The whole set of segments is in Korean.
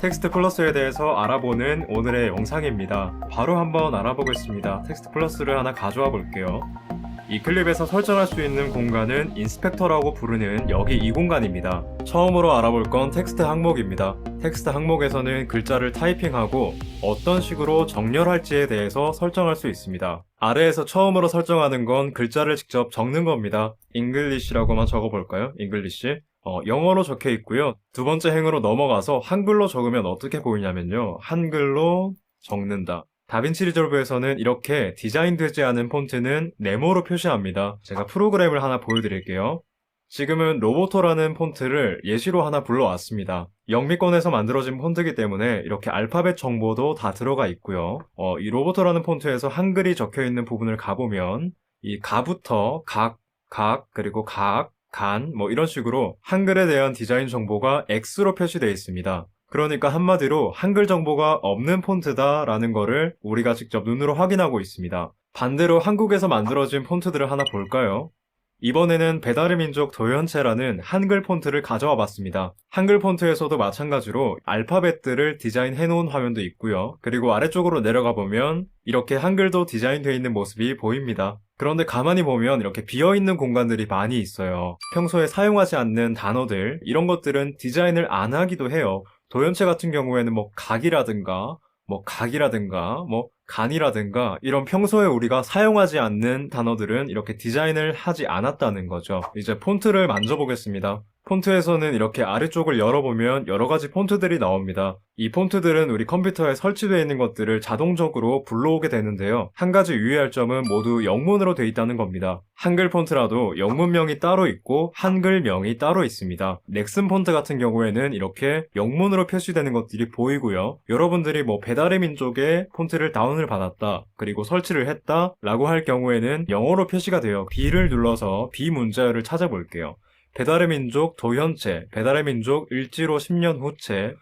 텍스트 플러스에 대해서 알아보는 오늘의 영상입니다. 바로 한번 알아보겠습니다. 텍스트 플러스를 하나 가져와 볼게요. 이 클립에서 설정할 수 있는 공간은 인스펙터라고 부르는 여기 이 공간입니다. 처음으로 알아볼 건 텍스트 항목입니다. 텍스트 항목에서는 글자를 타이핑하고 어떤 식으로 정렬할지에 대해서 설정할 수 있습니다. 아래에서 처음으로 설정하는 건 글자를 직접 적는 겁니다. 잉글리시라고만 적어볼까요? 잉글리시. 영어로 적혀 있고요. 두 번째 행으로 넘어가서 한글로 적으면 어떻게 보이냐면요. 한글로 적는다. 다빈치 리졸브에서는 이렇게 디자인되지 않은 폰트는 네모로 표시합니다. 제가 프로그램을 하나 보여드릴게요. 지금은 로보토라는 폰트를 예시로 하나 불러왔습니다. 영미권에서 만들어진 폰트이기 때문에 이렇게 알파벳 정보도 다 들어가 있고요. 이 로보토라는 폰트에서 한글이 적혀있는 부분을 가보면 이 가부터 그리고 간, 이런 식으로 한글에 대한 디자인 정보가 X로 표시되어 있습니다. 그러니까 한마디로 한글 정보가 없는 폰트다 라는 거를 우리가 직접 눈으로 확인하고 있습니다. 반대로 한국에서 만들어진 폰트들을 하나 볼까요? 이번에는 배달의 민족 도연체라는 한글 폰트를 가져와 봤습니다. 한글 폰트에서도 마찬가지로 알파벳들을 디자인해 놓은 화면도 있고요. 그리고 아래쪽으로 내려가 보면 이렇게 한글도 디자인되어 있는 모습이 보입니다. 그런데 가만히 보면 이렇게 비어있는 공간들이 많이 있어요. 평소에 사용하지 않는 단어들, 이런 것들은 디자인을 안 하기도 해요. 도연체 같은 경우에는 각이라든가 간이라든가 이런 평소에 우리가 사용하지 않는 단어들은 이렇게 디자인을 하지 않았다는 거죠. 이제 폰트를 만져보겠습니다. 폰트에서는 이렇게 아래쪽을 열어보면 여러가지 폰트들이 나옵니다. 이 폰트들은 우리 컴퓨터에 설치되어 있는 것들을 자동적으로 불러오게 되는데요. 한 가지 유의할 점은 모두 영문으로 되어 있다는 겁니다. 한글 폰트라도 영문명이 따로 있고 한글명이 따로 있습니다. 넥슨 폰트 같은 경우에는 이렇게 영문으로 표시되는 것들이 보이고요. 여러분들이 배달의 민족의 폰트를 다운을 받았다, 그리고 설치를 했다 라고 할 경우에는 영어로 표시가 되어 B를 눌러서 B 문자열을 찾아볼게요. 배달의 민족 도현체, 배달의 민족 을지로 10년 후체,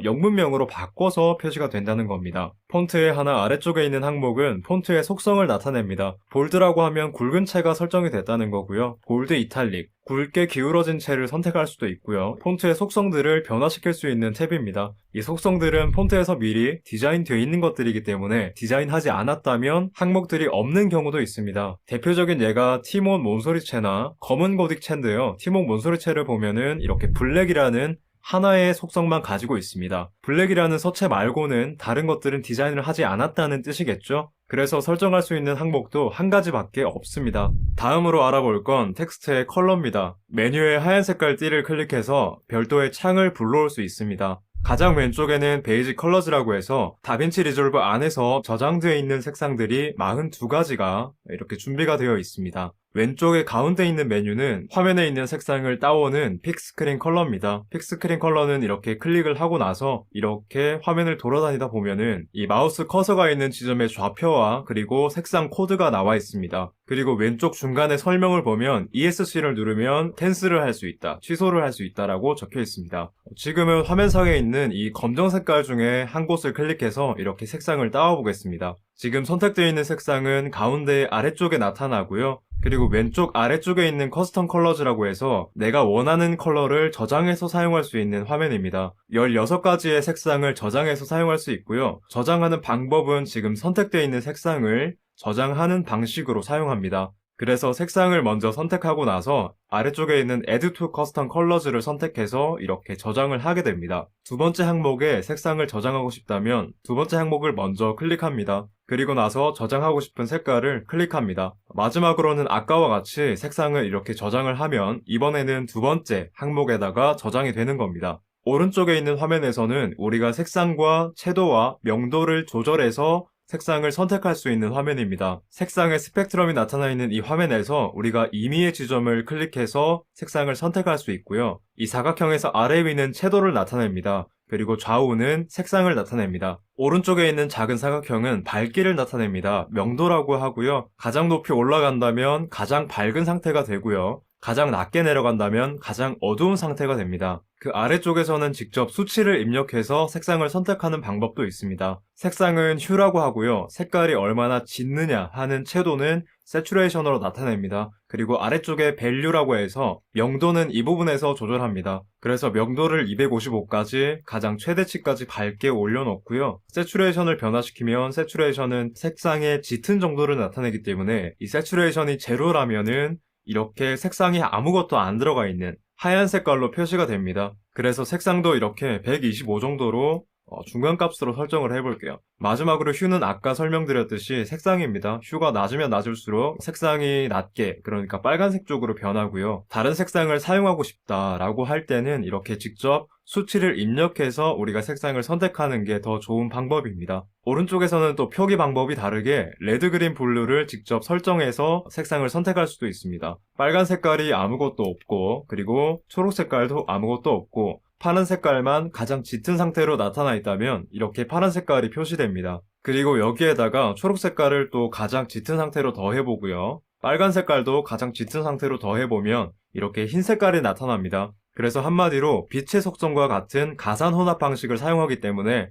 영문명으로 바꿔서 표시가 된다는 겁니다. 폰트의 하나 아래쪽에 있는 항목은 폰트의 속성을 나타냅니다. 볼드라고 하면 굵은 채가 설정이 됐다는 거고요. 볼드 이탈릭, 굵게 기울어진 채를 선택할 수도 있고요. 폰트의 속성들을 변화시킬 수 있는 탭입니다. 이 속성들은 폰트에서 미리 디자인되어 있는 것들이기 때문에 디자인하지 않았다면 항목들이 없는 경우도 있습니다. 대표적인 예가 티몬 몬소리체나 검은 고딕체인데요. 티몬 몬소리체를 보면은 이렇게 블랙이라는 하나의 속성만 가지고 있습니다. 블랙이라는 서체 말고는 다른 것들은 디자인을 하지 않았다는 뜻이겠죠? 그래서 설정할 수 있는 항목도 한 가지밖에 없습니다. 다음으로 알아볼 건 텍스트의 컬러입니다. 메뉴의 하얀 색깔 띠를 클릭해서 별도의 창을 불러올 수 있습니다. 가장 왼쪽에는 베이직 컬러즈라고 해서 다빈치 리졸브 안에서 저장되어 있는 색상들이 42가지가 이렇게 준비가 되어 있습니다. 왼쪽에 가운데 있는 메뉴는 화면에 있는 색상을 따오는 픽스크린 컬러입니다. 픽스크린 컬러는 이렇게 클릭을 하고 나서 이렇게 화면을 돌아다니다 보면은 이 마우스 커서가 있는 지점의 좌표와 그리고 색상 코드가 나와 있습니다. 그리고 왼쪽 중간에 설명을 보면 ESC를 누르면 캔슬을 할 수 있다, 취소를 할 수 있다라고 적혀 있습니다. 지금은 화면상에 있는 이 검정 색깔 중에 한 곳을 클릭해서 이렇게 색상을 따와 보겠습니다. 지금 선택되어 있는 색상은 가운데 아래쪽에 나타나고요. 그리고 왼쪽 아래쪽에 있는 커스텀 컬러즈라고 해서 내가 원하는 컬러를 저장해서 사용할 수 있는 화면입니다. 16가지의 색상을 저장해서 사용할 수 있고요. 저장하는 방법은 지금 선택되어 있는 색상을 저장하는 방식으로 사용합니다. 그래서 색상을 먼저 선택하고 나서 아래쪽에 있는 Add to Custom Colors를 선택해서 이렇게 저장을 하게 됩니다. 두 번째 항목에 색상을 저장하고 싶다면 두 번째 항목을 먼저 클릭합니다. 그리고 나서 저장하고 싶은 색깔을 클릭합니다. 마지막으로는 아까와 같이 색상을 이렇게 저장을 하면 이번에는 두 번째 항목에다가 저장이 되는 겁니다. 오른쪽에 있는 화면에서는 우리가 색상과 채도와 명도를 조절해서 색상을 선택할 수 있는 화면입니다. 색상의 스펙트럼이 나타나 있는 이 화면에서 우리가 임의의 지점을 클릭해서 색상을 선택할 수 있고요. 이 사각형에서 아래 위는 채도를 나타냅니다. 그리고 좌우는 색상을 나타냅니다. 오른쪽에 있는 작은 사각형은 밝기를 나타냅니다. 명도라고 하고요. 가장 높이 올라간다면 가장 밝은 상태가 되고요. 가장 낮게 내려간다면 가장 어두운 상태가 됩니다. 그 아래쪽에서는 직접 수치를 입력해서 색상을 선택하는 방법도 있습니다. 색상은 휴라고 하고요. 색깔이 얼마나 짙느냐 하는 채도는 새추레이션으로 나타냅니다. 그리고 아래쪽에 value라고 해서 명도는 이 부분에서 조절합니다. 그래서 명도를 255까지 가장 최대치까지 밝게 올려놓고요. 새추레이션을 변화시키면 새추레이션은 색상의 짙은 정도를 나타내기 때문에 이 새추레이션이 제로라면은 이렇게 색상이 아무것도 안 들어가 있는 하얀 색깔로 표시가 됩니다. 그래서 색상도 이렇게 125 정도로 중간값으로 설정을 해볼게요. 마지막으로 휴는 아까 설명드렸듯이 색상입니다. 휴가 낮으면 낮을수록 색상이 낮게, 그러니까 빨간색 쪽으로 변하고요. 다른 색상을 사용하고 싶다라고 할 때는 이렇게 직접 수치를 입력해서 우리가 색상을 선택하는 게 더 좋은 방법입니다. 오른쪽에서는 또 표기 방법이 다르게 레드, 그린, 블루를 직접 설정해서 색상을 선택할 수도 있습니다. 빨간 색깔이 아무것도 없고, 그리고 초록 색깔도 아무것도 없고, 파란 색깔만 가장 짙은 상태로 나타나 있다면 이렇게 파란 색깔이 표시됩니다. 그리고 여기에다가 초록 색깔을 또 가장 짙은 상태로 더해보고요. 빨간 색깔도 가장 짙은 상태로 더해보면 이렇게 흰 색깔이 나타납니다. 그래서 한마디로 빛의 속성과 같은 가산 혼합 방식을 사용하기 때문에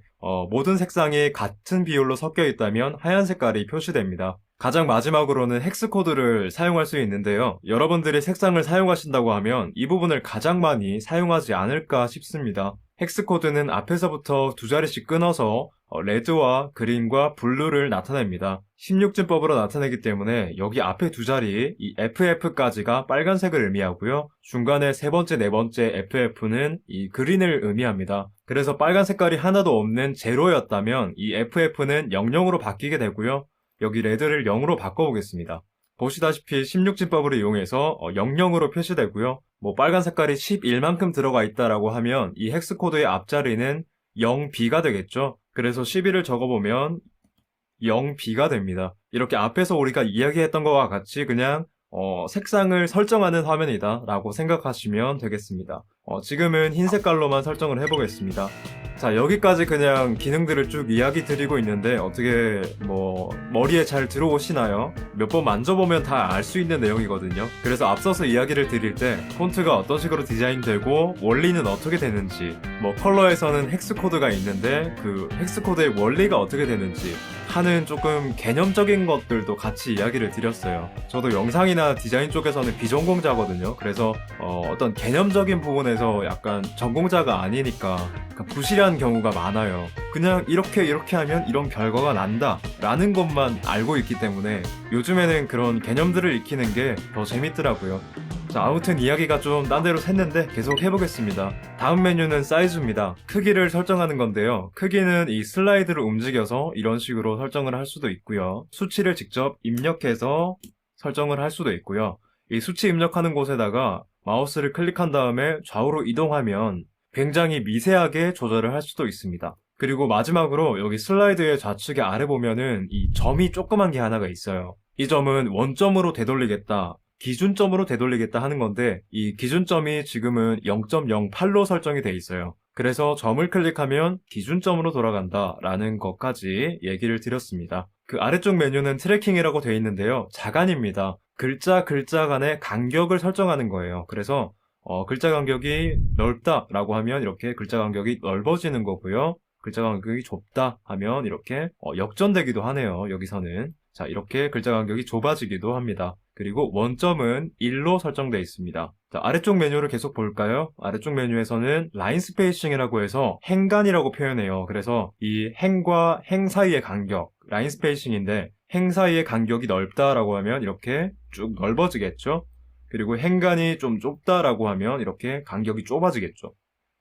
모든 색상이 같은 비율로 섞여 있다면 하얀 색깔이 표시됩니다. 가장 마지막으로는 헥스 코드를 사용할 수 있는데요. 여러분들이 색상을 사용하신다고 하면 이 부분을 가장 많이 사용하지 않을까 싶습니다. 헥스 코드는 앞에서부터 두 자리씩 끊어서 레드와 그린과 블루를 나타냅니다. 16진법으로 나타내기 때문에 여기 앞에 두 자리, 이 FF까지가 빨간색을 의미하고요. 중간에 세 번째, 네 번째 FF는 이 그린을 의미합니다. 그래서 빨간 색깔이 하나도 없는 제로였다면 이 FF는 00으로 바뀌게 되고요. 여기 레드를 0으로 바꿔보겠습니다. 보시다시피 16진법을 이용해서 00으로 표시되고요. 빨간 색깔이 11만큼 들어가 있다라고 하면 이 헥스 코드의 앞자리는 0B가 되겠죠. 그래서 11을 적어보면 0B가 됩니다. 이렇게 앞에서 우리가 이야기했던 것과 같이 그냥 색상을 설정하는 화면이다 라고 생각하시면 되겠습니다. 지금은 흰 색깔로만 설정을 해보겠습니다. 자, 여기까지 그냥 기능들을 쭉 이야기 드리고 있는데 어떻게 머리에 잘 들어오시나요? 몇 번 만져보면 다 알 수 있는 내용이거든요. 그래서 앞서서 이야기를 드릴 때 폰트가 어떤 식으로 디자인되고 원리는 어떻게 되는지, 컬러에서는 헥스 코드가 있는데 그 헥스 코드의 원리가 어떻게 되는지 하는 조금 개념적인 것들도 같이 이야기를 드렸어요. 저도 영상이나 디자인 쪽에서는 비전공자거든요. 그래서 어떤 개념적인 부분에서 약간 전공자가 아니니까 부실한 경우가 많아요. 그냥 이렇게 하면 이런 결과가 난다 라는 것만 알고 있기 때문에 요즘에는 그런 개념들을 익히는 게 더 재밌더라고요. 자, 아무튼 이야기가 좀 딴 데로 샜는데 계속 해보겠습니다. 다음 메뉴는 사이즈입니다. 크기를 설정하는 건데요. 크기는 이 슬라이드를 움직여서 이런 식으로 설정을 할 수도 있고요. 수치를 직접 입력해서 설정을 할 수도 있고요. 이 수치 입력하는 곳에다가 마우스를 클릭한 다음에 좌우로 이동하면 굉장히 미세하게 조절을 할 수도 있습니다. 그리고 마지막으로 여기 슬라이드의 좌측에 아래 보면은 이 점이 조그만 게 하나가 있어요. 이 점은 원점으로 되돌리겠다, 기준점으로 되돌리겠다 하는 건데 이 기준점이 지금은 0.08로 설정이 돼 있어요. 그래서 점을 클릭하면 기준점으로 돌아간다 라는 것까지 얘기를 드렸습니다. 그 아래쪽 메뉴는 트래킹이라고 돼 있는데요. 자간입니다. 글자 간의 간격을 설정하는 거예요. 그래서 글자 간격이 넓다라고 하면 이렇게 글자 간격이 넓어지는 거고요. 글자 간격이 좁다 하면 이렇게 역전되기도 하네요. 여기서는 자, 이렇게 글자 간격이 좁아지기도 합니다. 그리고 원점은 1로 설정되어 있습니다. 자, 아래쪽 메뉴를 계속 볼까요? 아래쪽 메뉴에서는 라인 스페이싱이라고 해서 행간이라고 표현해요. 그래서 이 행과 행 사이의 간격, 라인 스페이싱인데 행 사이의 간격이 넓다라고 하면 이렇게 쭉 넓어지겠죠? 그리고 행간이 좀 좁다라고 하면 이렇게 간격이 좁아지겠죠.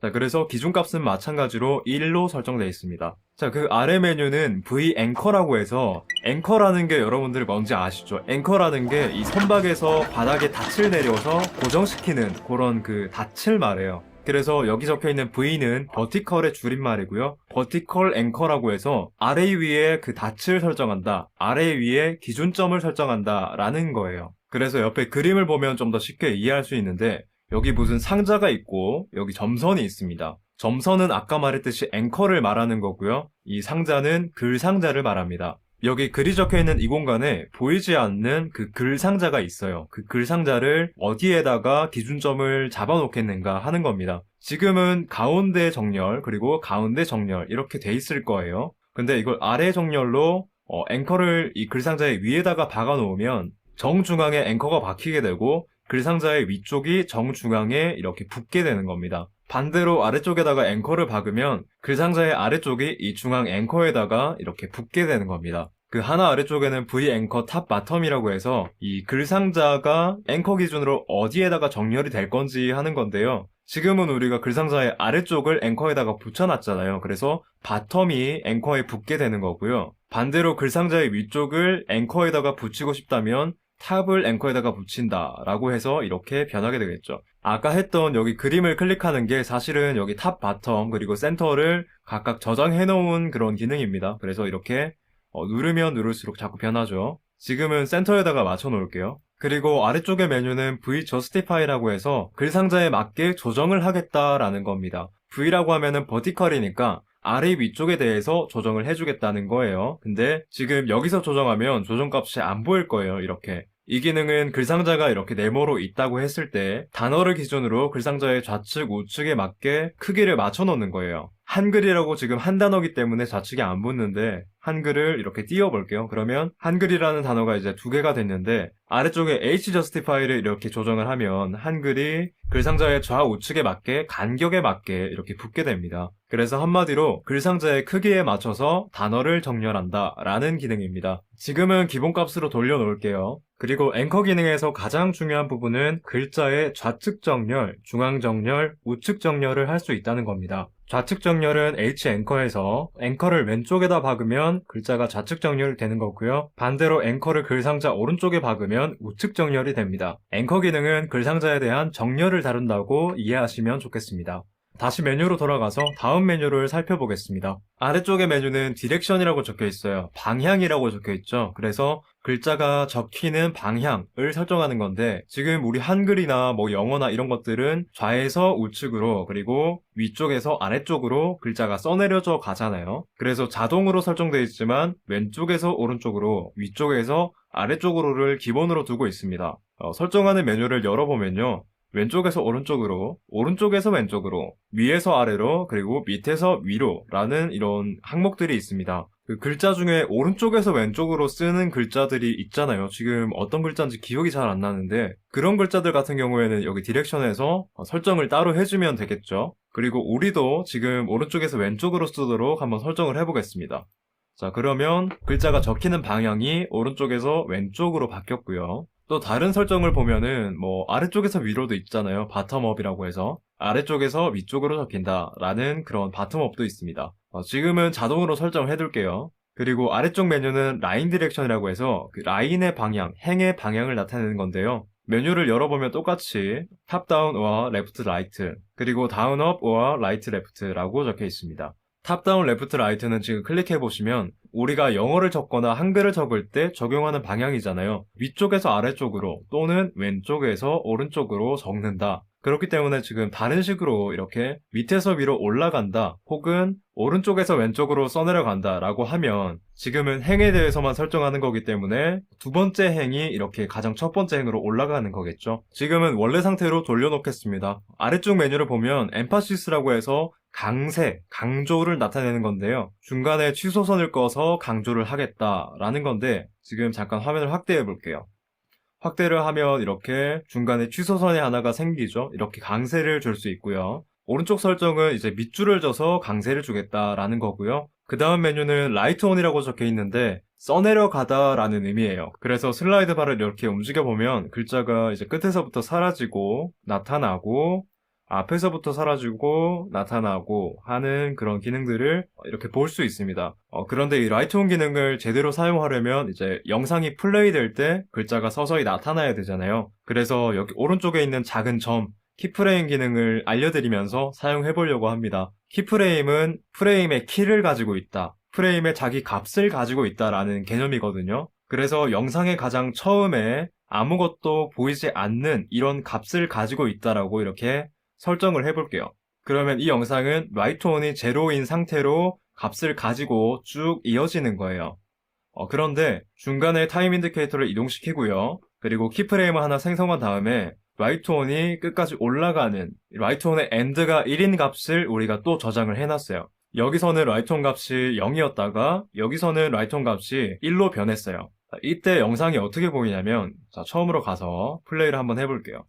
자, 그래서 기준값은 마찬가지로 1로 설정되어 있습니다. 자, 그 아래 메뉴는 V 앵커라고 해서 앵커라는 게 여러분들 뭔지 아시죠? 앵커라는 게 이 선박에서 바닥에 닻을 내려서 고정시키는 그런 그 닻을 말해요. 그래서 여기 적혀있는 V는 버티컬의 줄임말이고요. 버티컬 앵커라고 해서 아래 위에 그 닻을 설정한다, 아래 위에 기준점을 설정한다 라는 거예요. 그래서 옆에 그림을 보면 좀 더 쉽게 이해할 수 있는데 여기 무슨 상자가 있고 여기 점선이 있습니다. 점선은 아까 말했듯이 앵커를 말하는 거고요. 이 상자는 글 상자를 말합니다. 여기 글이 적혀있는 이 공간에 보이지 않는 그 글 상자가 있어요. 그 글 상자를 어디에다가 기준점을 잡아놓겠는가 하는 겁니다. 지금은 가운데 정렬 그리고 가운데 정렬 이렇게 돼 있을 거예요. 근데 이걸 아래 정렬로 앵커를 이 글상자의 위에다가 박아 놓으면 정중앙에 앵커가 박히게 되고 글상자의 위쪽이 정중앙에 이렇게 붙게 되는 겁니다. 반대로 아래쪽에다가 앵커를 박으면 글상자의 아래쪽이 이 중앙 앵커에다가 이렇게 붙게 되는 겁니다. 그 하나 아래쪽에는 V 앵커 탑 바텀이라고 해서 이 글상자가 앵커 기준으로 어디에다가 정렬이 될 건지 하는 건데요. 지금은 우리가 글상자의 아래쪽을 앵커에다가 붙여놨잖아요. 그래서 바텀이 앵커에 붙게 되는 거고요. 반대로 글상자의 위쪽을 앵커에다가 붙이고 싶다면 탑을 앵커에다가 붙인다 라고 해서 이렇게 변하게 되겠죠. 아까 했던 여기 그림을 클릭하는 게 사실은 여기 탑, 바텀, 그리고 센터를 각각 저장해 놓은 그런 기능입니다. 그래서 이렇게 누르면 누를수록 자꾸 변하죠. 지금은 센터에다가 맞춰 놓을게요. 그리고 아래쪽의 메뉴는 V Justify라고 해서 글상자에 맞게 조정을 하겠다라는 겁니다. V라고 하면은 버티컬이니까 아래 위쪽에 대해서 조정을 해주겠다는 거예요. 근데 지금 여기서 조정하면 조정값이 안 보일 거예요. 이렇게. 이 기능은 글상자가 이렇게 네모로 있다고 했을 때 단어를 기준으로 글상자의 좌측, 우측에 맞게 크기를 맞춰 놓는 거예요. 한글이라고 지금 한 단어기 때문에 좌측이 안 붙는데 한글을 이렇게 띄워볼게요. 그러면 한글이라는 단어가 이제 두 개가 됐는데 아래쪽에 H Justify를 이렇게 조정을 하면 한글이 글상자의 좌우측에 맞게 간격에 맞게 이렇게 붙게 됩니다. 그래서 한마디로 글상자의 크기에 맞춰서 단어를 정렬한다 라는 기능입니다. 지금은 기본값으로 돌려놓을게요. 그리고 앵커 기능에서 가장 중요한 부분은 글자의 좌측 정렬, 중앙 정렬, 우측 정렬을 할 수 있다는 겁니다. 좌측 정렬은 H 앵커에서 앵커를 왼쪽에다 박으면 글자가 좌측 정렬이 되는 거고요. 반대로 앵커를 글상자 오른쪽에 박으면 우측 정렬이 됩니다. 앵커 기능은 글상자에 대한 정렬을 다룬다고 이해하시면 좋겠습니다. 다시 메뉴로 돌아가서 다음 메뉴를 살펴보겠습니다. 아래쪽의 메뉴는 디렉션이라고 적혀 있어요. 방향이라고 적혀 있죠. 그래서 글자가 적히는 방향을 설정하는 건데 지금 우리 한글이나 뭐 영어나 이런 것들은 좌에서 우측으로 그리고 위쪽에서 아래쪽으로 글자가 써내려져 가잖아요. 그래서 자동으로 설정되어 있지만 왼쪽에서 오른쪽으로 위쪽에서 아래쪽으로를 기본으로 두고 있습니다. 설정하는 메뉴를 열어보면요. 왼쪽에서 오른쪽으로, 오른쪽에서 왼쪽으로, 위에서 아래로, 그리고 밑에서 위로 라는 이런 항목들이 있습니다. 그 글자 중에 오른쪽에서 왼쪽으로 쓰는 글자들이 있잖아요. 지금 어떤 글자인지 기억이 잘 안 나는데 그런 글자들 같은 경우에는 여기 디렉션에서 설정을 따로 해주면 되겠죠. 그리고 우리도 지금 오른쪽에서 왼쪽으로 쓰도록 한번 설정을 해보겠습니다. 자, 그러면 글자가 적히는 방향이 오른쪽에서 왼쪽으로 바뀌었고요. 또 다른 설정을 보면은 뭐 아래쪽에서 위로도 있잖아요. 바텀업이라고 해서 아래쪽에서 위쪽으로 적힌다 라는 그런 바텀업도 있습니다. 지금은 자동으로 설정을 해둘게요. 그리고 아래쪽 메뉴는 라인 디렉션이라고 해서 그 라인의 방향, 행의 방향을 나타내는 건데요. 메뉴를 열어보면 똑같이 탑다운과 레프트 라이트 그리고 다운업과 라이트 레프트라고 적혀 있습니다. 탑다운 레프트 라이트는 지금 클릭해보시면 우리가 영어를 적거나 한글을 적을 때 적용하는 방향이잖아요. 위쪽에서 아래쪽으로 또는 왼쪽에서 오른쪽으로 적는다. 그렇기 때문에 지금 다른 식으로 이렇게 밑에서 위로 올라간다 혹은 오른쪽에서 왼쪽으로 써내려간다 라고 하면 지금은 행에 대해서만 설정하는 거기 때문에 두 번째 행이 이렇게 가장 첫 번째 행으로 올라가는 거겠죠. 지금은 원래 상태로 돌려놓겠습니다. 아래쪽 메뉴를 보면 엠파시스라고 해서 강세, 강조를 나타내는 건데요. 중간에 취소선을 꺼서 강조를 하겠다라는 건데 지금 잠깐 화면을 확대해 볼게요. 확대를 하면 이렇게 중간에 취소선이 하나가 생기죠. 이렇게 강세를 줄 수 있고요. 오른쪽 설정은 이제 밑줄을 져서 강세를 주겠다라는 거고요. 그 다음 메뉴는 라이트 온이라고 적혀 있는데 써내려가다 라는 의미예요. 그래서 슬라이드 바를 이렇게 움직여보면 글자가 이제 끝에서부터 사라지고 나타나고 앞에서부터 사라지고 나타나고 하는 그런 기능들을 이렇게 볼 수 있습니다. 그런데 이 라이트 온 기능을 제대로 사용하려면 이제 영상이 플레이 될 때 글자가 서서히 나타나야 되잖아요. 그래서 여기 오른쪽에 있는 작은 점 키프레임 기능을 알려드리면서 사용해 보려고 합니다. 키프레임은 프레임의 키를 가지고 있다. 프레임의 자기 값을 가지고 있다라는 개념이거든요. 그래서 영상의 가장 처음에 아무것도 보이지 않는 이런 값을 가지고 있다라고 이렇게 설정을 해볼게요. 그러면 이 영상은 라이트 온이 제로인 상태로 값을 가지고 쭉 이어지는 거예요. 그런데 중간에 타임 인디케이터를 이동시키고요. 그리고 키프레임을 하나 생성한 다음에 라이트온이 끝까지 올라가는 라이트온의 end가 1인 값을 우리가 또 저장을 해놨어요. 여기서는 라이트온 값이 0이었다가 여기서는 라이트온 값이 1로 변했어요. 이때 영상이 어떻게 보이냐면, 자, 처음으로 가서 플레이를 한번 해볼게요.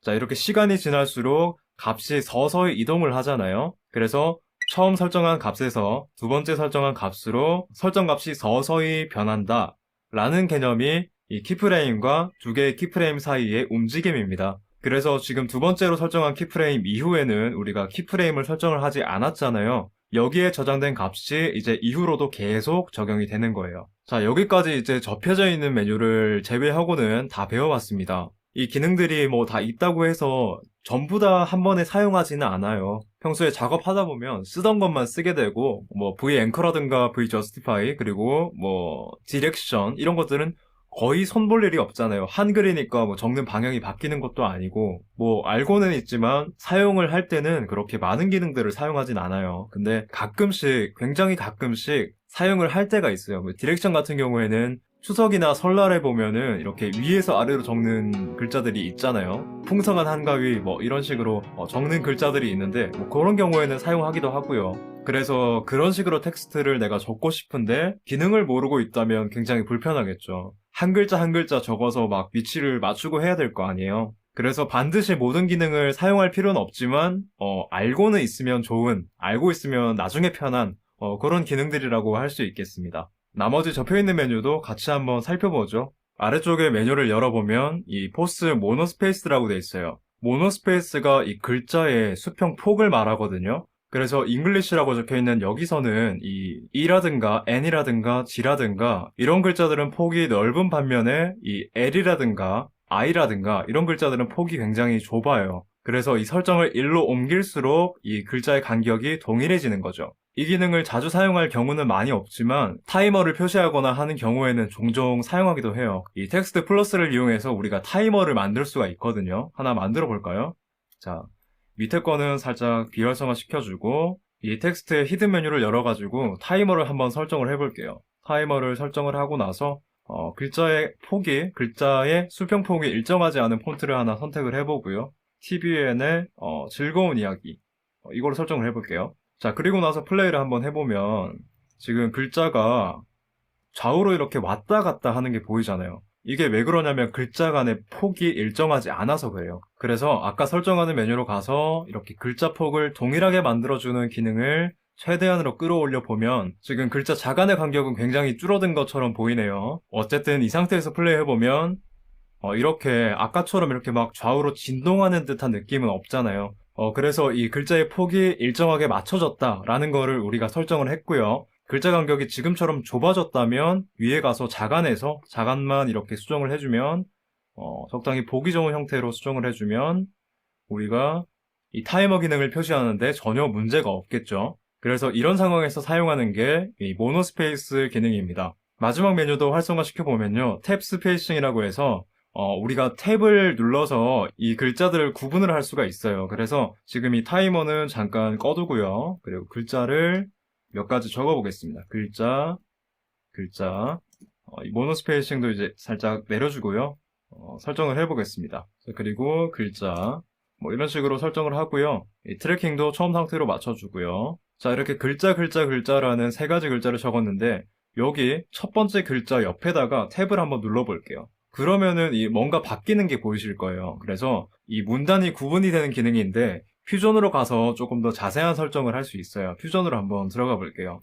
자, 이렇게 시간이 지날수록 값이 서서히 이동을 하잖아요. 그래서 처음 설정한 값에서 두 번째 설정한 값으로 설정 값이 서서히 변한다 라는 개념이 이 키프레임과 두 개의 키프레임 사이의 움직임입니다. 그래서 지금 두 번째로 설정한 키프레임 이후에는 우리가 키프레임을 설정을 하지 않았잖아요. 여기에 저장된 값이 이제 이후로도 계속 적용이 되는 거예요. 자, 여기까지 이제 접혀져 있는 메뉴를 제외하고는 다 배워봤습니다. 이 기능들이 뭐 다 있다고 해서 전부 다 한 번에 사용하지는 않아요. 평소에 작업하다 보면 쓰던 것만 쓰게 되고, 뭐 V 앵커라든가 V 저스티파이, 그리고 뭐 디렉션 이런 것들은 거의 손볼 일이 없잖아요. 한글이니까 뭐 적는 방향이 바뀌는 것도 아니고, 뭐 알고는 있지만 사용을 할 때는 그렇게 많은 기능들을 사용하진 않아요. 근데 가끔씩, 굉장히 가끔씩 사용을 할 때가 있어요. 뭐 디렉션 같은 경우에는 추석이나 설날에 보면은 이렇게 위에서 아래로 적는 글자들이 있잖아요. 풍성한 한가위 뭐 이런 식으로 적는 글자들이 있는데, 뭐 그런 경우에는 사용하기도 하고요. 그래서 그런 식으로 텍스트를 내가 적고 싶은데 기능을 모르고 있다면 굉장히 불편하겠죠. 한 글자 한 글자 적어서 막 위치를 맞추고 해야 될 거 아니에요. 그래서 반드시 모든 기능을 사용할 필요는 없지만 알고는 있으면 좋은, 알고 있으면 나중에 편한 그런 기능들이라고 할 수 있겠습니다. 나머지 접혀있는 메뉴도 같이 한번 살펴보죠. 아래쪽에 메뉴를 열어보면 이 포스 모노스페이스라고 되어 있어요. 모노스페이스가 이 글자의 수평 폭을 말하거든요. 그래서 잉글리시라고 적혀있는 여기서는 이 E라든가 N이라든가 G라든가 이런 글자들은 폭이 넓은 반면에 이 L이라든가 I라든가 이런 글자들은 폭이 굉장히 좁아요. 그래서 이 설정을 1로 옮길수록 이 글자의 간격이 동일해지는 거죠. 이 기능을 자주 사용할 경우는 많이 없지만 타이머를 표시하거나 하는 경우에는 종종 사용하기도 해요. 이 텍스트 플러스를 이용해서 우리가 타이머를 만들 수가 있거든요. 하나 만들어 볼까요? 자, 밑에 거는 살짝 비활성화 시켜주고 이 텍스트의 히든 메뉴를 열어가지고 타이머를 한번 설정을 해볼게요. 타이머를 설정을 하고 나서 글자의 수평폭이 일정하지 않은 폰트를 하나 선택을 해보고요. TVN의 즐거운 이야기 이걸 설정을 해볼게요. 자, 그리고 나서 플레이를 한번 해보면 지금 글자가 좌우로 이렇게 왔다 갔다 하는 게 보이잖아요. 이게 왜 그러냐면 글자 간의 폭이 일정하지 않아서 그래요. 그래서 아까 설정하는 메뉴로 가서 이렇게 글자 폭을 동일하게 만들어주는 기능을 최대한으로 끌어올려 보면 지금 글자 자간의 간격은 굉장히 줄어든 것처럼 보이네요. 어쨌든 이 상태에서 플레이해보면 이렇게 아까처럼 이렇게 막 좌우로 진동하는 듯한 느낌은 없잖아요. 그래서 이 글자의 폭이 일정하게 맞춰졌다라는 거를 우리가 설정을 했고요. 글자 간격이 지금처럼 좁아졌다면 위에 가서 자간에서 자간만 이렇게 수정을 해주면 적당히 보기 좋은 형태로 수정을 해주면 우리가 이 타이머 기능을 표시하는데 전혀 문제가 없겠죠. 그래서 이런 상황에서 사용하는 게 이 모노스페이스 기능입니다. 마지막 메뉴도 활성화 시켜보면요. 탭 스페이싱이라고 해서 우리가 탭을 눌러서 이 글자들을 구분을 할 수가 있어요. 그래서 지금 이 타이머는 잠깐 꺼두고요. 그리고 글자를 몇 가지 적어보겠습니다. 글자, 이 모노스페이싱도 이제 살짝 내려주고요. 설정을 해보겠습니다. 그리고 글자, 뭐 이런 식으로 설정을 하고요. 이 트래킹도 처음 상태로 맞춰주고요. 자, 이렇게 글자라는 세 가지 글자를 적었는데 여기 첫 번째 글자 옆에다가 탭을 한번 눌러볼게요. 그러면은 이 뭔가 바뀌는 게 보이실 거예요. 그래서 이 문단이 구분이 되는 기능인데 퓨전으로 가서 조금 더 자세한 설정을 할 수 있어요. 퓨전으로 한번 들어가 볼게요.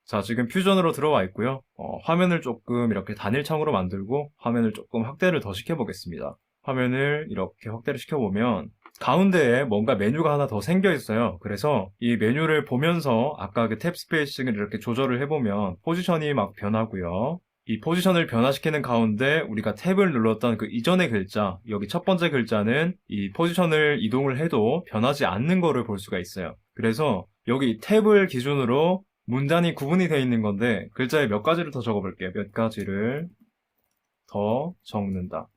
자, 지금 퓨전으로 들어와 있고요. 화면을 조금 이렇게 단일창으로 만들고 화면을 조금 확대를 더 시켜보겠습니다. 화면을 이렇게 확대를 시켜보면 가운데에 뭔가 메뉴가 하나 더 생겨 있어요. 그래서 이 메뉴를 보면서 아까 그 탭 스페이싱을 이렇게 조절을 해보면 포지션이 막 변하고요. 이 포지션을 변화시키는 가운데 우리가 탭을 눌렀던 그 이전의 글자, 여기 첫 번째 글자는 이 포지션을 이동을 해도 변하지 않는 거를 볼 수가 있어요. 그래서 여기 탭을 기준으로 문단이 구분이 되어 있는 건데 글자에 몇 가지를 더 적어볼게요. 몇 가지를 더 적는다.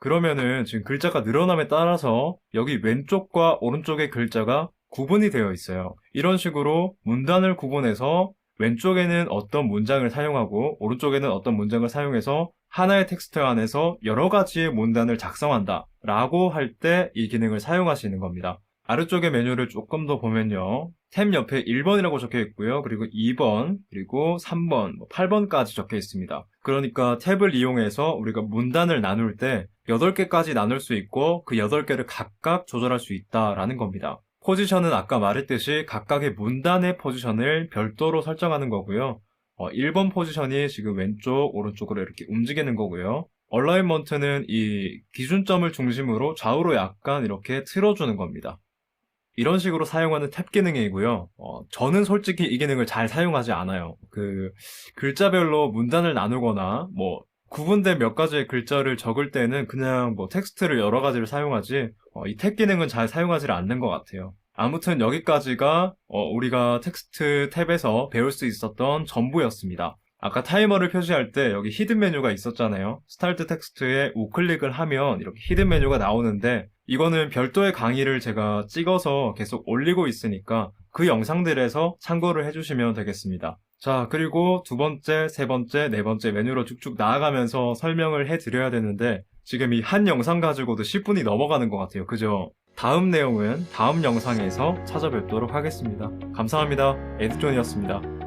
그러면은 지금 글자가 늘어남에 따라서 여기 왼쪽과 오른쪽의 글자가 구분이 되어 있어요. 이런 식으로 문단을 구분해서 왼쪽에는 어떤 문장을 사용하고 오른쪽에는 어떤 문장을 사용해서 하나의 텍스트 안에서 여러 가지의 문단을 작성한다 라고 할 때 이 기능을 사용하시는 겁니다. 아래쪽의 메뉴를 조금 더 보면요. 탭 옆에 1번이라고 적혀 있고요. 그리고 2번, 그리고 3번, 8번까지 적혀 있습니다. 그러니까 탭을 이용해서 우리가 문단을 나눌 때 8개까지 나눌 수 있고 그 8개를 각각 조절할 수 있다라는 겁니다. 포지션은 아까 말했듯이 각각의 문단의 포지션을 별도로 설정하는 거고요. 1번 포지션이 지금 왼쪽, 오른쪽으로 이렇게 움직이는 거고요. 얼라인먼트는 이 기준점을 중심으로 좌우로 약간 이렇게 틀어주는 겁니다. 이런 식으로 사용하는 탭 기능이고요. 저는 솔직히 이 기능을 잘 사용하지 않아요. 글자별로 문단을 나누거나 구분된 몇 가지의 글자를 적을 때는 그냥 텍스트를 여러 가지를 사용하지 이 탭 기능은 잘 사용하지 않는 것 같아요. 아무튼 여기까지가 우리가 텍스트 탭에서 배울 수 있었던 전부였습니다. 아까 타이머를 표시할 때 여기 히든 메뉴가 있었잖아요. 스타트 텍스트에 우클릭을 하면 이렇게 히든 메뉴가 나오는데 이거는 별도의 강의를 제가 찍어서 계속 올리고 있으니까 그 영상들에서 참고를 해주시면 되겠습니다. 자, 그리고 두 번째, 세 번째, 네 번째 메뉴로 쭉쭉 나아가면서 설명을 해드려야 되는데 지금 이 한 영상 가지고도 10분이 넘어가는 것 같아요. 그죠? 다음 내용은 다음 영상에서 찾아뵙도록 하겠습니다. 감사합니다. 에드존이었습니다.